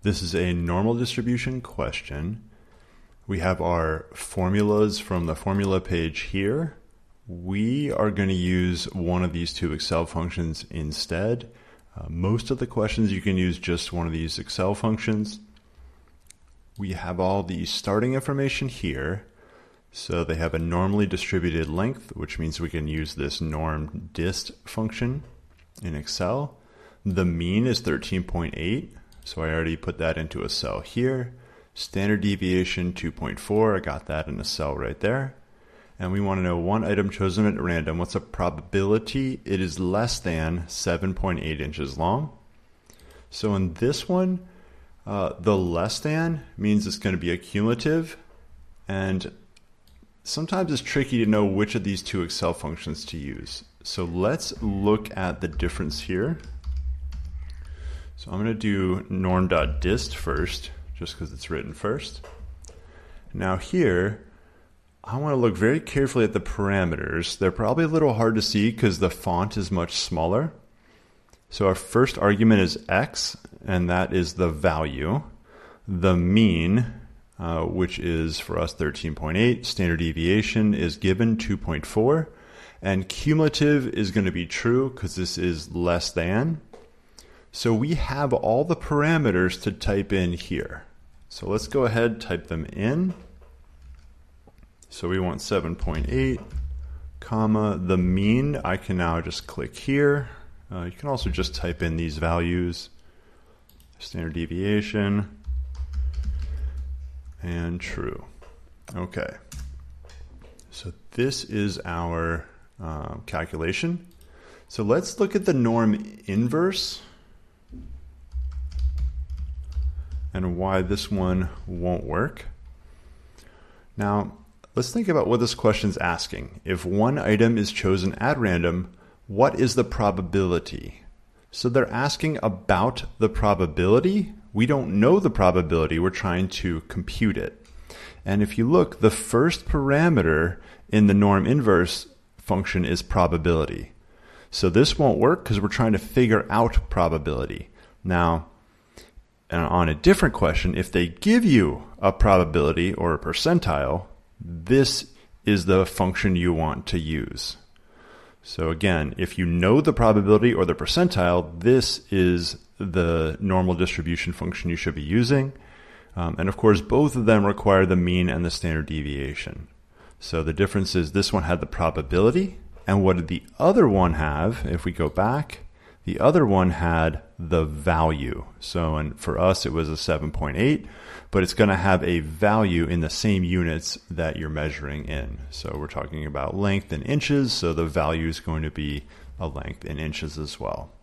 This is a normal distribution question. We have our formulas from the formula page here. We are going to use one of these two Excel functions instead. Most of the questions you can use just one of these Excel functions. We have all the starting information here. So they have a normally distributed length, which means we can use this norm dist function in Excel. The mean is 13.8, so I already put that into a cell here. Standard deviation 2.4, I got that in a cell right there. And we want to know one item chosen at random. What's a probability? It is less than 7.8 inches long. So in this one, the less than means it's going to be a cumulative, and sometimes it's tricky to know which of these two Excel functions to use. So let's look at the difference here. So I'm going to do norm.dist first, just because it's written first. Now here, I want to look very carefully at the parameters. They're probably a little hard to see because the font is much smaller. So our first argument is x, and that is the value. The mean, which is for us 13.8, standard deviation is given 2.4, and cumulative is going to be true because this is less than. So we have all the parameters to type in here. So let's go ahead, type them in. So we want 7.8, comma, the mean. I can now just click here. You can also just type in these values, standard deviation, and true. Okay. So this is our calculation. So let's look at the norm inverse and why this one won't work. Now, let's think about what this question's asking. If one item is chosen at random, what is the probability? So they're asking about the probability. We don't know the probability. We're trying to compute it. And if you look, the first parameter in the norm inverse function is probability. So this won't work because we're trying to figure out probability. Now, on a different question, if they give you a probability or a percentile, this is the function you want to use. So again, if you know the probability or the percentile, this is the normal distribution function you should be using. And of course, both of them require the mean and the standard deviation. So the difference is this one had the probability, and what did the other one have? If we go back, the other one had the value. So and for us, it was a 7.8, but it's going to have a value in the same units that you're measuring in. So we're talking about length in inches, so the value is going to be a length in inches as well.